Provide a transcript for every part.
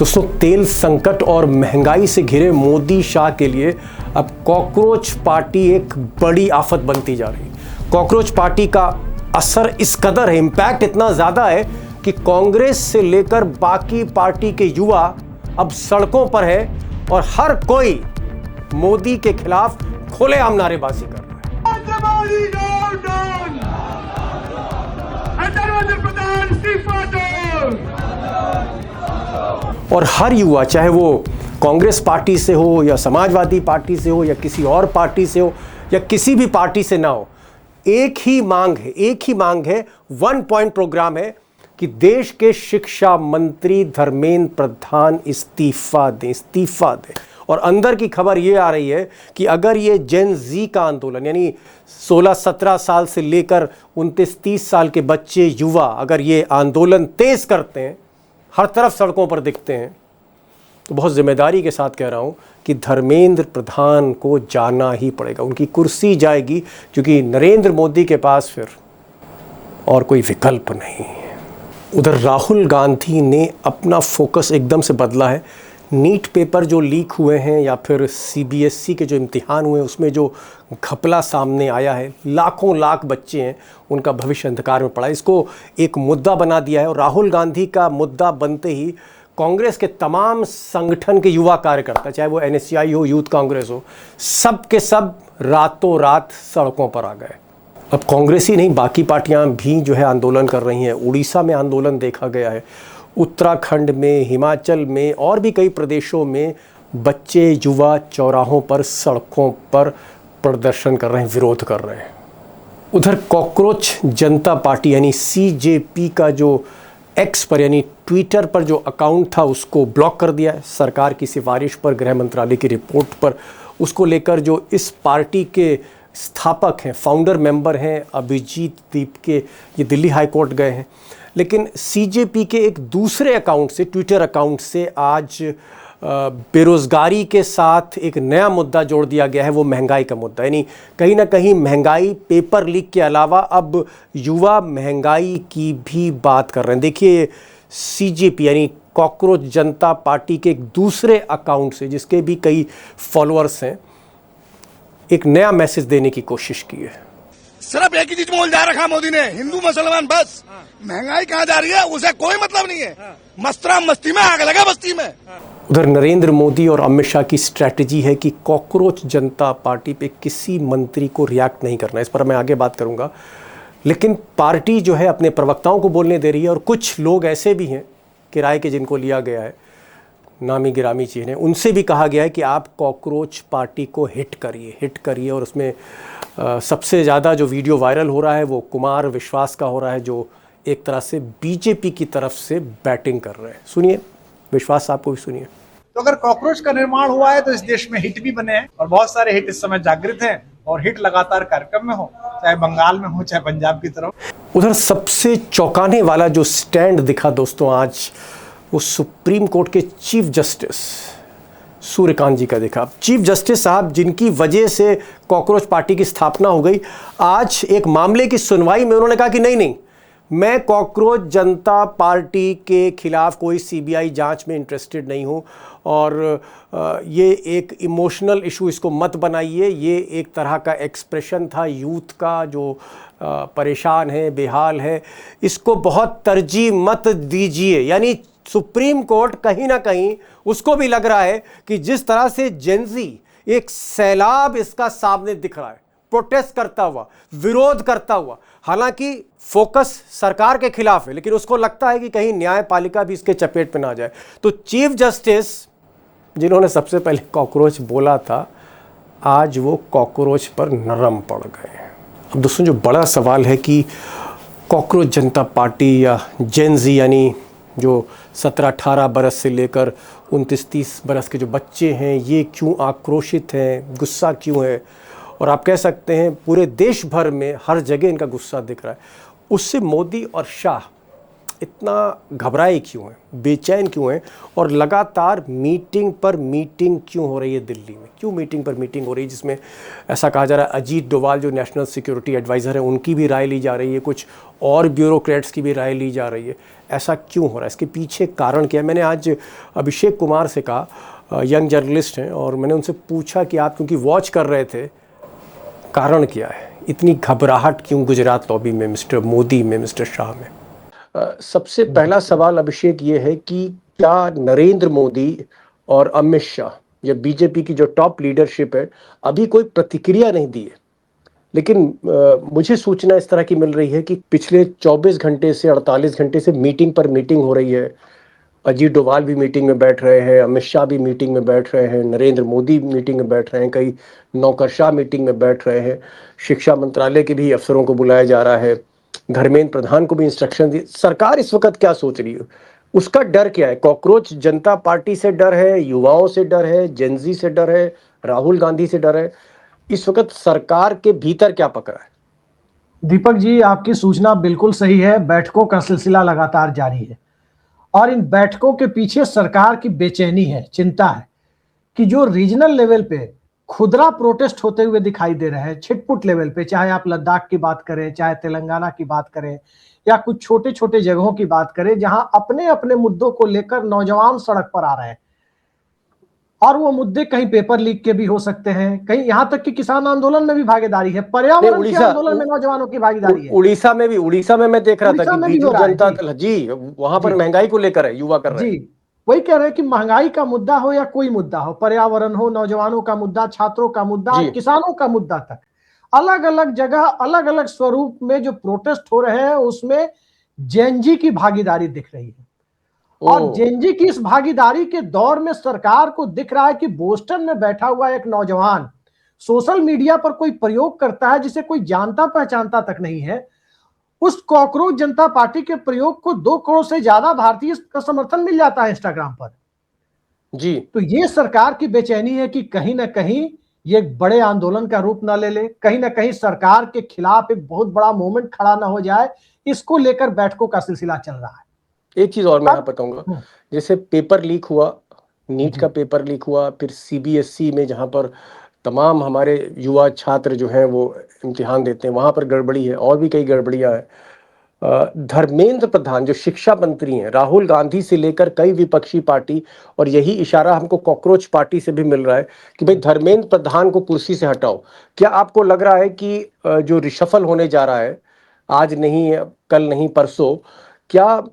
दोस्तों, तेल संकट और महंगाई से घिरे मोदी शाह के लिए अब कॉकरोच पार्टी एक बड़ी आफत बनती जा रही है। कॉकरोच पार्टी का असर इस कदर है, इंपैक्ट इतना ज्यादा है कि कांग्रेस से लेकर बाकी पार्टी के युवा अब सड़कों पर है और हर कोई मोदी के खिलाफ खुलेआम नारेबाजी कर रहा है। और हर युवा, चाहे वो कांग्रेस पार्टी से हो या समाजवादी पार्टी से हो या किसी और पार्टी से हो या किसी भी पार्टी से ना हो, एक ही मांग है, वन पॉइंट प्रोग्राम है कि देश के शिक्षा मंत्री धर्मेंद्र प्रधान इस्तीफा दें। और अंदर की खबर ये आ रही है कि अगर ये जेन जी का आंदोलन, यानी 16-17 साल से लेकर 29-30 साल के बच्चे युवा अगर ये आंदोलन तेज करते हैं, हर तरफ सड़कों पर दिखते हैं, तो बहुत जिम्मेदारी के साथ कह रहा हूं कि धर्मेंद्र प्रधान को जाना ही पड़ेगा। उनकी कुर्सी जाएगी, क्योंकि नरेंद्र मोदी के पास फिर और कोई विकल्प नहीं है। उधर राहुल गांधी ने अपना फोकस एकदम से बदला है। नीट पेपर जो लीक हुए हैं या फिर सीबीएसई के जो इम्तिहान हुए, उसमें जो घपला सामने आया है, लाखों लाख बच्चे हैं, उनका भविष्य अंधकार में पड़ा है, इसको एक मुद्दा बना दिया है। और राहुल गांधी का मुद्दा बनते ही कांग्रेस के तमाम संगठन के युवा कार्यकर्ता, चाहे वो एनएसयूआई हो, यूथ कांग्रेस हो, सब के सब रातों रात सड़कों पर आ गए। अब कांग्रेस ही नहीं, बाकी पार्टियां भी जो है आंदोलन कर रही हैं। उड़ीसा में आंदोलन देखा गया है, उत्तराखंड में, हिमाचल में और भी कई प्रदेशों में बच्चे युवा चौराहों पर, सड़कों पर प्रदर्शन कर रहे हैं, विरोध कर रहे हैं। उधर कॉकरोच जनता पार्टी यानी सीजेपी का जो एक्स पर यानी ट्विटर पर जो अकाउंट था, उसको ब्लॉक कर दिया है सरकार की सिफारिश पर, गृह मंत्रालय की रिपोर्ट पर। उसको लेकर जो इस पार्टी के स्थापक हैं, फाउंडर मेंबर हैं अभिजीत दीप के, ये दिल्ली हाई कोर्ट गए हैं। लेकिन सीजेपी के एक दूसरे अकाउंट से, ट्विटर अकाउंट से आज बेरोज़गारी के साथ एक नया मुद्दा जोड़ दिया गया है, वो महंगाई का मुद्दा। यानी कहीं ना कहीं महंगाई, पेपर लीक के अलावा अब युवा महंगाई की भी बात कर रहे हैं। देखिए, सीजेपी यानी कॉकरोच जनता पार्टी के एक दूसरे अकाउंट से, जिसके भी कई फॉलोअर्स हैं, एक नया मैसेज देने की कोशिश की है। सिर्फ एक ही चीज बोल जा रखा मोदी ने, हिंदू मुसलमान बस। महंगाई कहाँ जा रही है उसे कोई मतलब नहीं है। मस्तरा मस्ती में आग लगा बस्ती में। उधर नरेंद्र मोदी और अमित शाह की स्ट्रैटेजी है कि कॉकरोच जनता पार्टी पे किसी मंत्री को रिएक्ट नहीं करना। इस पर मैं आगे बात करूंगा। लेकिन पार्टी जो है अपने प्रवक्ताओं को बोलने दे रही है, और कुछ लोग ऐसे भी हैं किराए के, जिनको लिया गया है, नामी गिरामी चीज़ है, उनसे भी कहा गया है कि आप कॉकरोच पार्टी को हिट करिए। और उसमें सबसे ज़्यादा जो वीडियो वायरल हो रहा है वो कुमार विश्वास का हो रहा है, जो एक तरह से बीजेपी की तरफ से बैटिंग कर रहे हैं। सुनिए, विश्वास साहब को भी सुनिए। तो अगर कॉकरोच का निर्माण हुआ है तो इस देश में हिट भी बने हैं, और बहुत सारे हिट इस समय जागृत हैं, और हिट लगातार कार्यक्रम में हो, चाहे बंगाल में हो, चाहे पंजाब की तरफ। उधर सबसे चौंकाने वाला जो स्टैंड दिखा दोस्तों आज, वो सुप्रीम कोर्ट के चीफ जस्टिस सूर्यकांत जी का दिखा। चीफ जस्टिस साहब, जिनकी वजह से कॉकरोच पार्टी की स्थापना हो गई, आज एक मामले की सुनवाई में उन्होंने कहा कि नहीं, मैं कॉकरोच जनता पार्टी के खिलाफ कोई सीबीआई जांच में इंटरेस्टेड नहीं हूं, और ये एक इमोशनल इशू, इसको मत बनाइए। ये एक तरह का एक्सप्रेशन था यूथ का जो परेशान है, बेहाल है, इसको बहुत तरजीह मत दीजिए। यानी सुप्रीम कोर्ट कहीं ना कहीं उसको भी लग रहा है कि जिस तरह से जेनजी एक सैलाब इसका सामने दिख रहा है, प्रोटेस्ट करता हुआ, विरोध करता हुआ, हालांकि फोकस सरकार के खिलाफ है, लेकिन उसको लगता है कि कहीं न्यायपालिका भी इसके चपेट में ना जाए। तो चीफ जस्टिस, जिन्होंने सबसे पहले कॉकरोच बोला था, आज वो कॉकरोच पर नरम पड़ गए। अब दोस्तों, जो बड़ा सवाल है कि कॉकरोच जनता पार्टी या जेनजी यानी जो 17-18 बरस से लेकर 29-30 बरस के जो बच्चे हैं, ये क्यों आक्रोशित हैं, गुस्सा क्यों है, और आप कह सकते हैं पूरे देश भर में हर जगह इनका गुस्सा दिख रहा है। उससे मोदी और शाह इतना घबराए क्यों हैं, बेचैन क्यों हैं, और लगातार मीटिंग पर मीटिंग क्यों हो रही है दिल्ली में? क्यों मीटिंग पर मीटिंग हो रही है, जिसमें ऐसा कहा जा रहा है अजीत डोभाल जो नेशनल सिक्योरिटी एडवाइज़र है उनकी भी राय ली जा रही है, कुछ और ब्यूरोक्रेट्स की भी राय ली जा रही है। ऐसा क्यों हो रहा है, इसके पीछे कारण क्या है? मैंने आज अभिषेक कुमार से कहा, यंग जर्नलिस्ट हैं, और मैंने उनसे पूछा कि आप क्योंकि वॉच कर रहे थे, कारण क्या है, इतनी घबराहट क्यों गुजरात लॉबी में, मिस्टर मोदी में, मिस्टर शाह में? सबसे पहला सवाल अभिषेक ये है कि क्या नरेंद्र मोदी और अमित शाह, या बीजेपी की जो टॉप लीडरशिप है, अभी कोई प्रतिक्रिया नहीं दी है, लेकिन मुझे सूचना इस तरह की मिल रही है कि पिछले 24 घंटे से 48 घंटे से मीटिंग पर मीटिंग हो रही है। अजीत डोभाल भी मीटिंग में बैठ रहे हैं, अमित शाह भी मीटिंग में बैठ रहे हैं, नरेंद्र मोदी मीटिंग में बैठ रहे हैं, कई नौकरशाह मीटिंग में बैठ रहे हैं, शिक्षा मंत्रालय के भी अफसरों को बुलाया जा रहा है, धर्मेंद्र प्रधान को भी इंस्ट्रक्शन दी। सरकार इस वक्त क्या सोच रही है, उसका डर क्या है? कॉकरोच जनता पार्टी से डर है, युवाओं से डर है, जेनजी से डर है, राहुल गांधी से डर है? इस वक्त सरकार के भीतर क्या पक रहा है? दीपक जी, आपकी सूचना बिल्कुल सही है। बैठकों का सिलसिला लगातार जारी है और इन बैठकों के पीछे सरकार की बेचैनी है, चिंता है कि जो रीजनल लेवल पे खुदरा प्रोटेस्ट होते हुए दिखाई दे रहे हैं, छिटपुट लेवल पे, चाहे आप लद्दाख की बात करें, चाहे तेलंगाना की बात करें, या कुछ छोटे छोटे जगहों की बात करें, जहां अपने अपने मुद्दों को लेकर नौजवान सड़क पर आ रहे हैं, और वो मुद्दे कहीं पेपर लीक के भी हो सकते हैं, कहीं यहां तक कि किसान आंदोलन में भी भागीदारी है, पर्यावरण के आंदोलन में नौजवानों की भागीदारी है। उड़ीसा में मैं देख रहा था कि बीजू जनता जी वहां पर महंगाई को लेकर है, युवा कर रहे हैं। जी, वही कह रहे हैं कि महंगाई का मुद्दा हो या कोई मुद्दा हो, पर्यावरण हो, नौजवानों का मुद्दा, छात्रों का मुद्दा, किसानों का मुद्दा तक, अलग अलग जगह अलग अलग स्वरूप में जो प्रोटेस्ट हो रहे हैं, उसमें जेनजी की भागीदारी दिख रही है। और जेनजी की इस भागीदारी के दौर में सरकार को दिख रहा है कि बोस्टन में बैठा हुआ एक नौजवान सोशल मीडिया पर कोई प्रयोग करता है जिसे कोई जानता पहचानता तक नहीं है। उस कॉकरोच जनता पार्टी के प्रयोग को 2 करोड़ से ज्यादा भारतीय का समर्थन मिल जाता है इंस्टाग्राम पर। जी, तो ये सरकार की बेचैनी है कि कहीं ना कहीं ये एक बड़े आंदोलन का रूप ना ले ले, कहीं ना कहीं सरकार के खिलाफ एक बहुत बड़ा मूवमेंट खड़ा ना हो जाए। इसको लेकर बैठकों का सिलसिला चल रहा है। एक चीज और मैं यहाँ पर कहूंगा, जैसे पेपर लीक हुआ, नीट का पेपर लीक हुआ, फिर सीबीएसई में जहां पर तमाम हमारे युवा छात्र जो हैं वो इम्तिहान देते हैं, वहां पर गड़बड़ी है, और भी कई गड़बड़ियां हैं। धर्मेंद्र प्रधान जो शिक्षा मंत्री हैं, राहुल गांधी से लेकर कई विपक्षी पार्टी, और यही इशारा हमको कॉकरोच पार्टी से भी मिल रहा है कि भाई धर्मेंद्र प्रधान को कुर्सी से हटाओ। क्या आपको लग रहा है कि जो रिशफल होने जा रहा है, आज नहीं, कल नहीं, परसों, क्या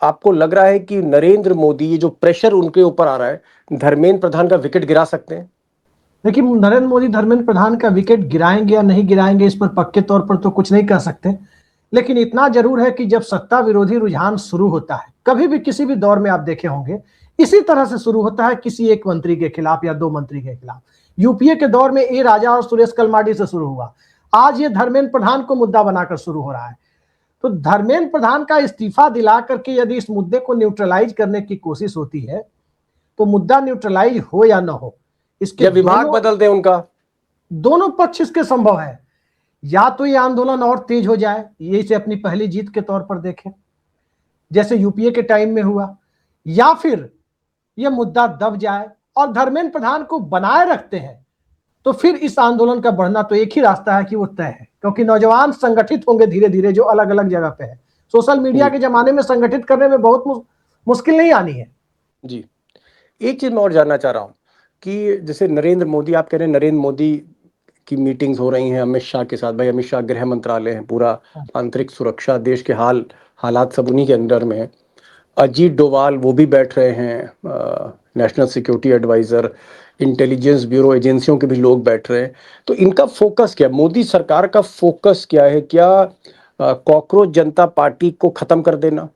आपको लग रहा है कि नरेंद्र मोदी, ये जो प्रेशर उनके ऊपर आ रहा है, धर्मेंद्र प्रधान का विकेट गिरा सकते हैं? देखिए, नरेंद्र मोदी धर्मेंद्र प्रधान का विकेट गिराएंगे या नहीं गिराएंगे, इस पर पक्के तौर पर तो कुछ नहीं कह सकते, लेकिन इतना जरूर है कि जब सत्ता विरोधी रुझान शुरू होता है, कभी भी किसी भी दौर में आप देखे होंगे, इसी तरह से शुरू होता है, किसी एक मंत्री के खिलाफ या 2 मंत्री के खिलाफ। यूपीए के दौर में ए राजा और सुरेश कलमाडी से शुरू हुआ, आज ये धर्मेंद्र प्रधान को मुद्दा बनाकर शुरू हो रहा है। तो धर्मेंद्र प्रधान का इस्तीफा दिला करके यदि इस मुद्दे को न्यूट्रलाइज करने की कोशिश होती है, तो मुद्दा न्यूट्रलाइज हो या ना हो, इसके विभाग बदल दे उनका, दोनों पक्ष इसके संभव है। या तो ये आंदोलन और तेज हो जाए, ये इसे अपनी पहली जीत के तौर पर देखें जैसे यूपीए के टाइम में हुआ, या फिर ये मुद्दा दब जाए और धर्मेंद्र प्रधान को बनाए रखते हैं, तो फिर इस आंदोलन का बढ़ना तो एक ही रास्ता है कि वो तय है, क्योंकि नौजवान संगठित होंगे धीरे धीरे, जो अलग अलग जगह पे है। सोशल मीडिया के जमाने में संगठित करने में बहुत मुश्किल नहीं आनी है। जी, एक चीज मैं और जानना चाह रहा हूँ कि जैसे नरेंद्र मोदी, आप कह रहे हैं नरेंद्र मोदी की मीटिंग्स हो रही हैं अमित शाह के साथ। भाई, अमित शाह गृह मंत्रालय है, पूरा आंतरिक सुरक्षा, देश के हालात सब उन्हीं के अंडर में है। अजीत डोभाल वो भी बैठ रहे हैं, national security advisor, intelligence bureau एजेंसियों के भी लोग बैठ रहे हैं। तो इनका फोकस क्या, मोदी सरकार का फोकस क्या है? क्या कॉकरोच जनता पार्टी को खत्म कर देना,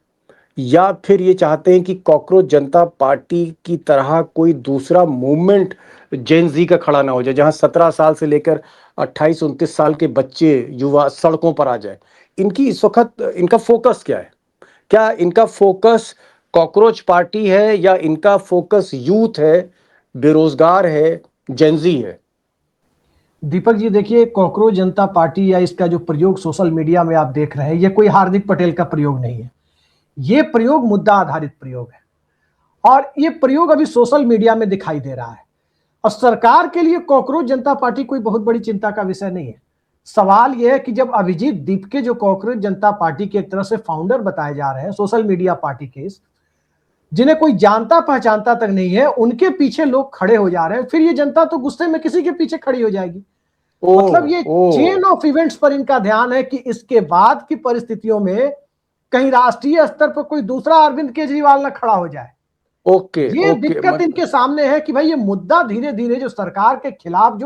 या फिर ये चाहते हैं कि कॉकरोच जनता पार्टी की तरह कोई दूसरा मूवमेंट जेन जी का खड़ा ना हो जाए, जहां 17 साल से लेकर 28-29 साल के बच्चे, युवा सड़कों पर आ जाए? इनकी इस वक्त इनका फोकस क्या है? क्या इनका फोकस कॉकरोच पार्टी है, या इनका फोकस यूथ है, बेरोजगार है, जेनजी है? दीपक जी, देखिए, कॉकरोच जनता पार्टी या इसका जो प्रयोग सोशल मीडिया में आप देख रहे हैं, ये कोई हार्दिक पटेल का प्रयोग नहीं है। ये प्रयोग मुद्दा आधारित प्रयोग है और ये प्रयोग अभी सोशल मीडिया में दिखाई दे रहा है। और सरकार के लिए कॉकरोच जनता पार्टी कोई बहुत बड़ी चिंता का विषय नहीं है। सवाल यह है कि जब अभिजीत दीपके जो कॉकरोच जनता पार्टी के एक तरह से फाउंडर बताए जा रहे हैं, सोशल मीडिया पार्टी के, जिन्हें कोई जानता पहचानता तक नहीं है, उनके पीछे लोग खड़े हो जा रहे हैं, फिर ये जनता तो गुस्से में किसी के पीछे खड़ी हो जाएगी। मतलब ये चेन ऑफ इवेंट्स पर इनका ध्यान है कि इसके बाद की परिस्थितियों में कहीं राष्ट्रीय स्तर पर कोई दूसरा अरविंद केजरीवाल ना खड़ा हो जाए। ये दिक्कत इनके सामने है कि भाई ये मुद्दा धीरे धीरे जो सरकार के खिलाफ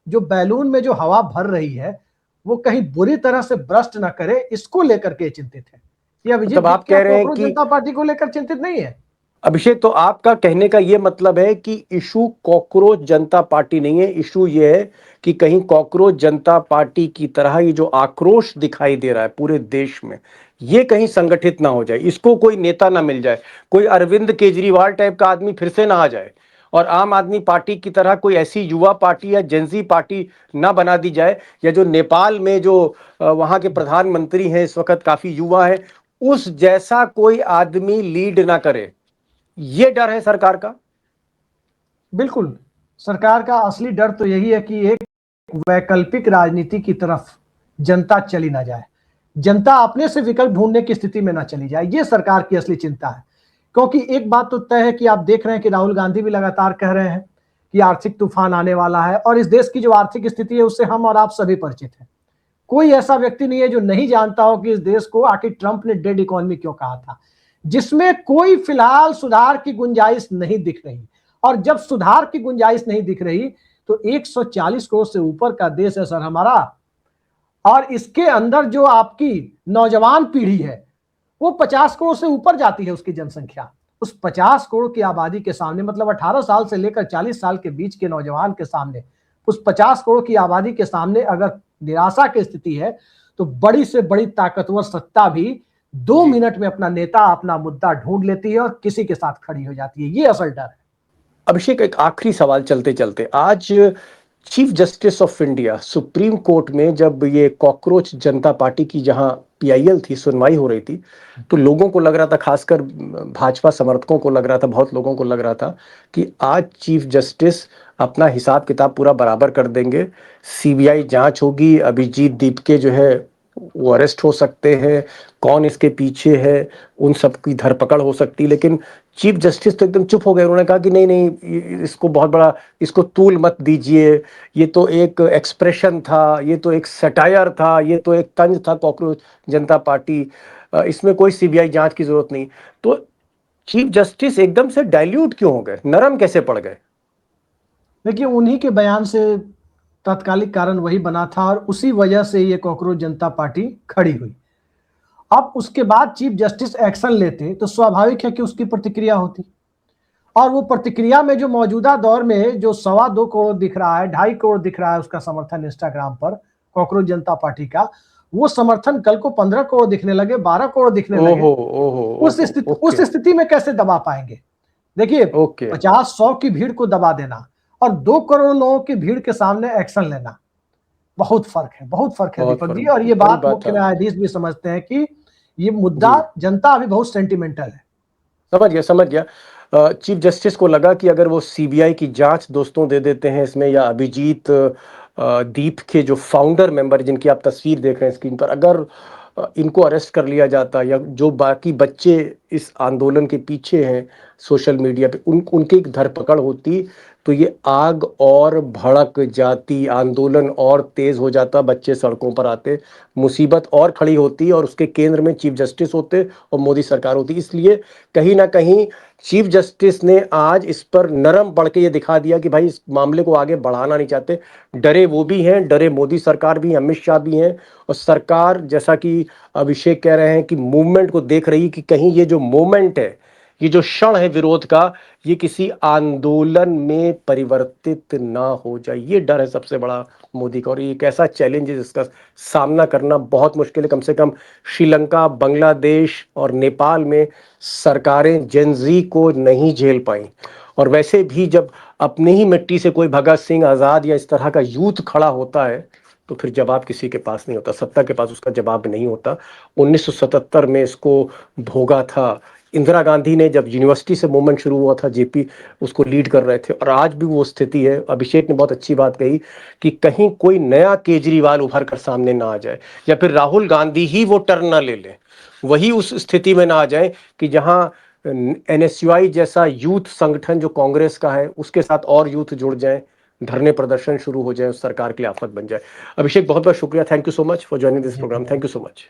जो बैलून में जो हवा भर रही है वो कहीं बुरी तरह से ब्रस्ट ना करे, इसको लेकर के चिंतित है। ये अभिजीत आप कह रहे हैं कि जनता पार्टी को लेकर चिंतित नहीं है। अभिषेक, तो आपका कहने का यह मतलब है कि इशू कॉकरोच जनता पार्टी नहीं है, इशू यह है कि कहीं कॉकरोच जनता पार्टी की तरह ये जो आक्रोश दिखाई दे रहा है पूरे देश में, ये कहीं संगठित ना हो जाए, इसको कोई नेता ना मिल जाए, कोई अरविंद केजरीवाल टाइप का आदमी फिर से ना आ जाए और आम आदमी पार्टी की तरह कोई ऐसी युवा पार्टी या जेंजी पार्टी ना बना दी जाए, या जो नेपाल में जो वहां के प्रधानमंत्री हैं इस वक्त काफी युवा है, उस जैसा कोई आदमी लीड ना करे। ये डर है सरकार का? बिल्कुल, सरकार का असली डर तो यही है कि एक वैकल्पिक राजनीति की तरफ जनता चली ना जाए, जनता अपने से विकल्प ढूंढने की स्थिति में ना चली जाए। ये सरकार की असली चिंता है। क्योंकि एक बात तो तय है कि आप देख रहे हैं कि राहुल गांधी भी लगातार कह रहे हैं कि आर्थिक तूफान आने वाला है, और इस देश की जो आर्थिक स्थिति है उससे हम और आप सभी परिचित हैं। कोई ऐसा व्यक्ति नहीं है जो नहीं जानता हो कि इस देश को आखिर ट्रंप ने डेड इकोनॉमी क्यों कहा था, जिसमें कोई फिलहाल सुधार की गुंजाइश नहीं दिख रही। और जब सुधार की गुंजाइश नहीं दिख रही तो 140 करोड़ से ऊपर का देश है सर हमारा, और इसके अंदर जो आपकी नौजवान पीढ़ी है वो 50 करोड़ से ऊपर जाती है उसकी जनसंख्या। उस 50 करोड़ की आबादी के सामने, मतलब 18 साल से लेकर 40 साल के बीच के नौजवान के सामने, उस 50 करोड़ की आबादी के सामने अगर निराशा की स्थिति है तो बड़ी से बड़ी ताकतवर सत्ता भी 2 मिनट में अपना नेता, अपना मुद्दा ढूंढ लेती है और किसी के साथ खड़ी हो जाती है। ये असल डर है। अभिषेक, एक आखिरी सवाल चलते चलते, आज chief justice of India supreme court में जब ये कॉकरोच जनता पार्टी की जहां पीआईएल थी, सुनवाई हो रही थी, तो लोगों को लग रहा था, खासकर भाजपा समर्थकों को लग रहा था, बहुत लोगों को लग रहा था कि आज चीफ जस्टिस अपना हिसाब किताब पूरा बराबर कर देंगे, सीबीआई जांच होगी, अभिजीत दीपके जो है वो अरेस्ट हो सकते हैं, कौन इसके पीछे है उन सब की धरपकड़ हो सकती है। लेकिन चीफ जस्टिस तो एकदम चुप हो गए। उन्होंने कहा कि नहीं नहीं, इसको बहुत बड़ा, इसको तूल मत दीजिए, ये तो एक एक्सप्रेशन था, ये तो एक सटायर था, ये तो एक तंज था कॉकरोच जनता पार्टी, इसमें कोई सीबीआई जांच की जरूरत नहीं। तो चीफ जस्टिस एकदम से डाइल्यूट क्यों हो गए, नरम कैसे पड़ गए? देखिए, उन्हीं के बयान से तात्कालिक कारण वही बना था और उसी वजह से ये कॉकरोच जनता पार्टी खड़ी हुई। अब उसके बाद चीफ जस्टिस एक्शन लेते तो स्वाभाविक है कि उसकी प्रतिक्रिया होती, और वो प्रतिक्रिया में जो मौजूदा दौर में जो 2.25 करोड़ दिख रहा है, 2.5 करोड़ दिख रहा है उसका समर्थन इंस्टाग्राम पर कॉकरोच जनता पार्टी का, वो समर्थन कल को 15 करोड़ दिखने लगे, 12 करोड़ दिखने लगे। उस स्थिति में कैसे दबा पाएंगे? देखिए, 50-100 की भीड़ को दबा देना और 2 करोड़ लोगों की भीड़ के सामने एक्शन लेना, बहुत फर्क है, बहुत फर्क है दीपक जी। और ये बात मुख्य न्यायाधीश भी समझते हैं कि ये मुद्दा जनता अभी बहुत सेंटिमेंटल है। समझ गया। चीफ जस्टिस को लगा कि अगर वो सीबीआई की जांच दोस्तों दे देते हैं इसमें, या अभिजीत दीप के जो फाउंडर मेंबर जिनकी आप तस्वीर देख रहे हैं स्क्रीन पर, अगर इनको अरेस्ट कर लिया जाता, या जो बाकी बच्चे इस आंदोलन के पीछे हैं सोशल मीडिया पे, उनकी एक धरपकड़ होती, तो ये आग और भड़क जाती, आंदोलन और तेज हो जाता, बच्चे सड़कों पर आते, मुसीबत और खड़ी होती, और उसके केंद्र में चीफ जस्टिस होते और मोदी सरकार होती। इसलिए कहीं ना कहीं चीफ जस्टिस ने आज इस पर नरम पड़ के ये दिखा दिया कि भाई इस मामले को आगे बढ़ाना नहीं चाहते। डरे वो भी हैं, डरे मोदी सरकार भी, अमित शाह भी हैं, और सरकार, जैसा कि अभिषेक कह रहे हैं, कि मूवमेंट को देख रही कि कहीं ये जो मोमेंट है, ये जो क्षण है विरोध का, ये किसी आंदोलन में परिवर्तित ना हो जाए। ये डर है सबसे बड़ा मोदी का, और ये एक ऐसा चैलेंज है जिसका सामना करना बहुत मुश्किल है। कम से कम श्रीलंका, बांग्लादेश और नेपाल में सरकारें जेनजी को नहीं झेल पाई, और वैसे भी जब अपनी ही मिट्टी से कोई भगत सिंह, आजाद या इस तरह का यूथ खड़ा होता है तो फिर जवाब किसी के पास नहीं होता, सत्ता के पास उसका जवाब नहीं होता। 1977 में इसको भोगा था इंदिरा गांधी ने, जब यूनिवर्सिटी से मूवमेंट शुरू हुआ था, जेपी उसको लीड कर रहे थे, और आज भी वो स्थिति है। अभिषेक ने बहुत अच्छी बात कही कि कहीं कोई नया केजरीवाल उभर कर सामने ना आ जाए, या फिर राहुल गांधी ही वो टर्न ना ले ले, वही उस स्थिति में ना आ जाए कि जहां एनएसयूआई जैसा यूथ संगठन जो कांग्रेस का है उसके साथ और यूथ जुड़ जाए, धरने प्रदर्शन शुरू हो जाए, उस सरकार के लिए आफत बन जाए। अभिषेक बहुत बहुत शुक्रिया, thank you so much for joining this program, thank you so much.